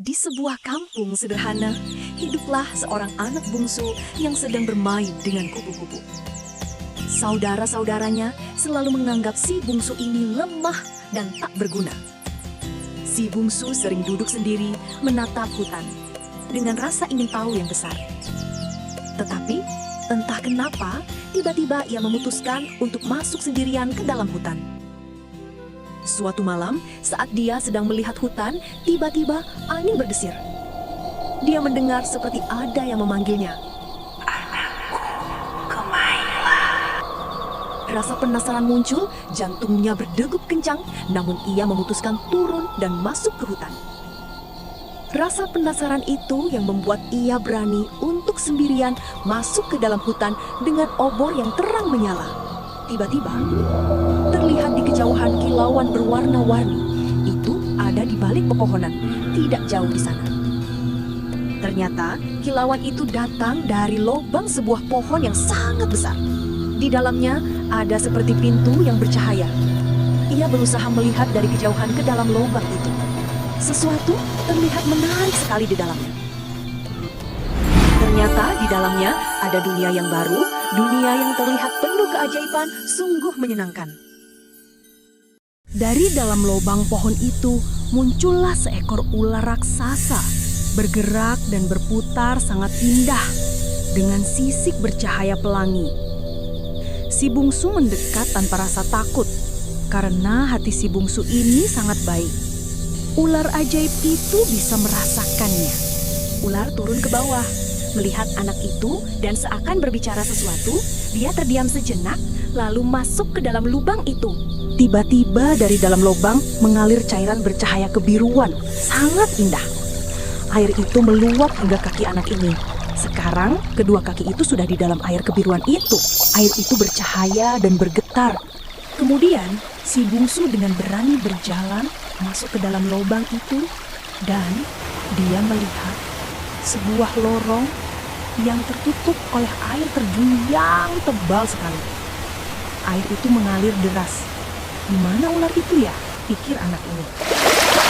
Di sebuah kampung sederhana, hiduplah seorang anak bungsu yang sedang bermain dengan kupu-kupu. Saudara-saudaranya selalu menganggap si bungsu ini lemah dan tak berguna. Si bungsu sering duduk sendiri menatap hutan dengan rasa ingin tahu yang besar. Tetapi, entah kenapa, tiba-tiba ia memutuskan untuk masuk sendirian ke dalam hutan. Suatu malam, saat dia sedang melihat hutan, tiba-tiba angin berdesir. Dia mendengar seperti ada yang memanggilnya. Anakku, kemarilah. Rasa penasaran muncul, jantungnya berdegup kencang, namun ia memutuskan turun dan masuk ke hutan. Rasa penasaran itu yang membuat ia berani untuk sendirian masuk ke dalam hutan dengan obor yang terang menyala. Tiba-tiba, terlihat di kejauhan kilauan berwarna-warni. Itu ada di balik pepohonan, tidak jauh di sana. Ternyata, kilauan itu datang dari lubang sebuah pohon yang sangat besar. Di dalamnya ada seperti pintu yang bercahaya. Ia berusaha melihat dari kejauhan ke dalam lubang itu. Sesuatu terlihat menarik sekali di dalamnya. Ternyata di dalamnya ada dunia yang baru, dunia yang terlihat penuh keajaiban, sungguh menyenangkan. Dari dalam lubang pohon itu muncullah seekor ular raksasa, bergerak dan berputar sangat indah, dengan sisik bercahaya pelangi. Si bungsu mendekat tanpa rasa takut, karena hati si bungsu ini sangat baik. Ular ajaib itu bisa merasakannya. Ular turun ke bawah, melihat anak itu dan seakan berbicara sesuatu, dia terdiam sejenak lalu masuk ke dalam lubang itu. Tiba-tiba dari dalam lubang mengalir cairan bercahaya kebiruan, sangat indah. Air itu meluap hingga kaki anak ini. Sekarang kedua kaki itu sudah di dalam air kebiruan itu. Air itu bercahaya dan bergetar. Kemudian si bungsu dengan berani berjalan masuk ke dalam lubang itu dan dia melihat sebuah lorong yang tertutup oleh air terjun yang tebal sekali. Air itu mengalir deras. Di mana ular itu ya? Pikir anak ini.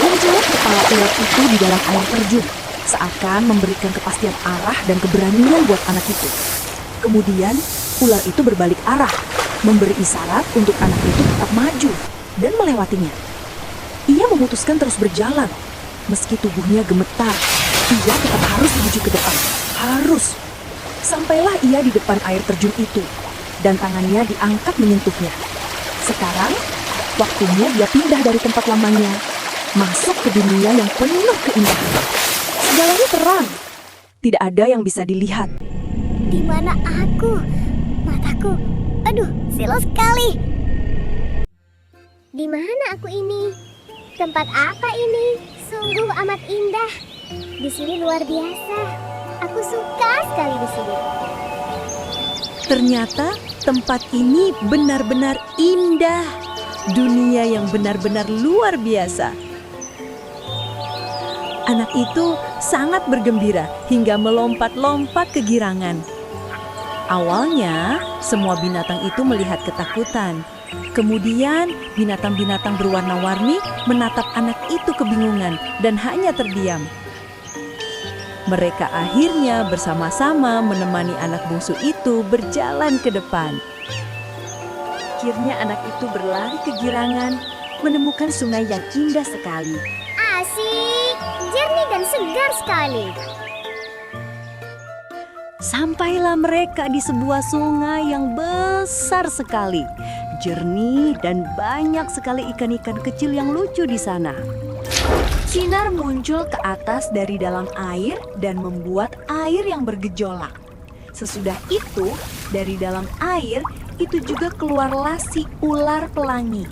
Muncul kepala ular itu di dalam air terjun, seakan memberikan kepastian arah dan keberanian buat anak itu. Kemudian ular itu berbalik arah, memberi isyarat untuk anak itu tetap maju dan melewatinya. Ia memutuskan terus berjalan, meski tubuhnya gemetar. Ia tetap harus menuju ke depan. Harus. Sampailah ia di depan air terjun itu, dan tangannya diangkat menyentuhnya. Sekarang, waktunya dia pindah dari tempat lamanya, masuk ke dunia yang penuh keindahan. Segalanya terang. Tidak ada yang bisa dilihat. Di mana aku? Mataku, aduh, silau sekali. Di mana aku ini? Tempat apa ini? Sungguh amat indah. Di sini luar biasa. Aku suka sekali di sini. Ternyata tempat ini benar-benar indah. Dunia yang benar-benar luar biasa. Anak itu sangat bergembira hingga melompat-lompat kegirangan. Awalnya, semua binatang itu melihat ketakutan. Kemudian, binatang-binatang berwarna-warni menatap anak itu kebingungan dan hanya terdiam. Mereka akhirnya bersama-sama menemani anak bungsu itu berjalan ke depan. Akhirnya anak itu berlari kegirangan, menemukan sungai yang indah sekali. Asik, jernih dan segar sekali. Sampailah mereka di sebuah sungai yang besar sekali, jernih dan banyak sekali ikan-ikan kecil yang lucu di sana. Sinar muncul ke atas dari dalam air dan membuat air yang bergejolak. Sesudah itu, dari dalam air itu juga keluarlah si ular pelangi.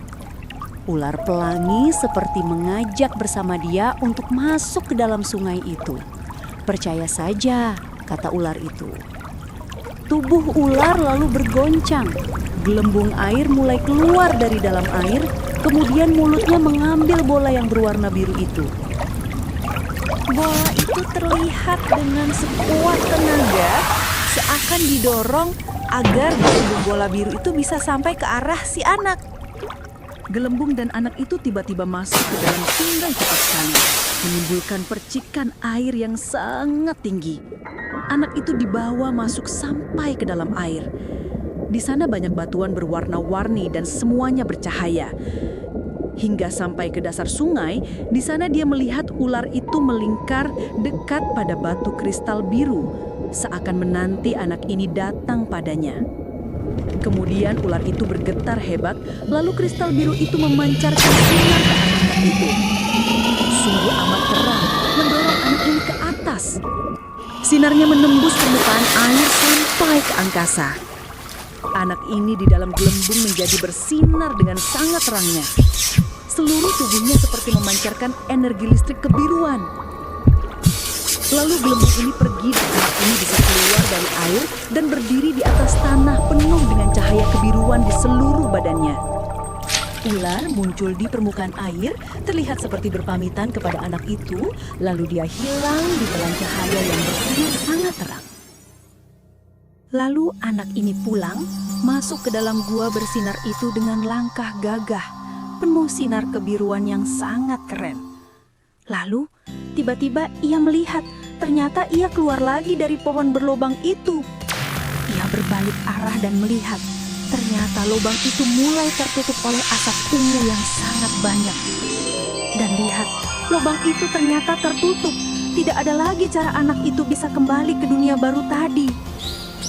Ular pelangi seperti mengajak bersama dia untuk masuk ke dalam sungai itu. Percaya saja, kata ular itu. Tubuh ular lalu bergoncang. Gelembung air mulai keluar dari dalam air, kemudian mulutnya mengambil bola yang berwarna biru itu. Bola itu terlihat dengan sekuat tenaga, seakan didorong agar gelembung bola biru itu bisa sampai ke arah si anak. Gelembung dan anak itu tiba-tiba masuk ke dalam sungai cepat sekali. menimbulkan percikan air yang sangat tinggi. Anak itu dibawa masuk sampai ke dalam air. Di sana banyak batuan berwarna-warni dan semuanya bercahaya. Hingga sampai ke dasar sungai, di sana dia melihat ular itu melingkar dekat pada batu kristal biru, seakan menanti anak ini datang padanya. Kemudian ular itu bergetar hebat, lalu kristal biru itu memancarkan sinar ke arah anak itu. Sungguh amat terang, mendorong anak ini ke atas. Sinarnya menembus permukaan air sampai ke angkasa. Anak ini di dalam gelembung menjadi bersinar dengan sangat terangnya. Seluruh tubuhnya seperti memancarkan energi listrik kebiruan. Lalu gelembung ini pergi dan anak ini bisa keluar dari air dan berdiri di atas tanah penuh dengan cahaya kebiruan di seluruh badannya. Ular muncul di permukaan air, terlihat seperti berpamitan kepada anak itu, lalu dia hilang di dalam cahaya yang bersinar sangat terang. Lalu anak ini pulang, masuk ke dalam gua bersinar itu dengan langkah gagah, penuh sinar kebiruan yang sangat keren. Lalu, tiba-tiba ia melihat, ternyata ia keluar lagi dari pohon berlobang itu. Ia berbalik arah dan melihat, ternyata lubang itu mulai tertutup oleh asap ungu yang sangat banyak. Dan lihat, lubang itu ternyata tertutup. Tidak ada lagi cara anak itu bisa kembali ke dunia baru tadi.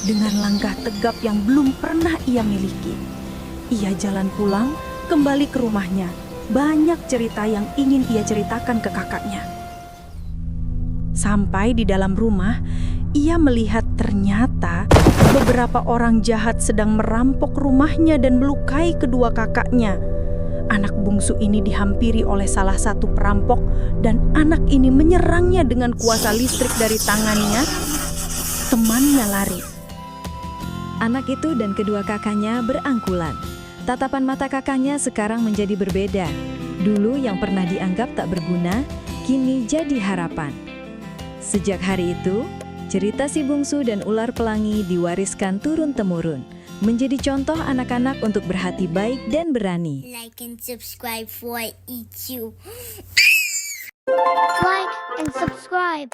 Dengan langkah tegap yang belum pernah ia miliki, ia jalan pulang, kembali ke rumahnya. Banyak cerita yang ingin ia ceritakan ke kakaknya. Sampai di dalam rumah, ia melihat ternyata beberapa orang jahat sedang merampok rumahnya dan melukai kedua kakaknya. Anak bungsu ini dihampiri oleh salah satu perampok dan anak ini menyerangnya dengan kuasa listrik dari tangannya. Temannya lari. Anak itu dan kedua kakaknya berangkulan. Tatapan mata kakaknya sekarang menjadi berbeda. Dulu yang pernah dianggap tak berguna, kini jadi harapan. Sejak hari itu, cerita si bungsu dan ular pelangi diwariskan turun-temurun, menjadi contoh anak-anak untuk berhati baik dan berani. Like and subscribe for each you. Like and subscribe.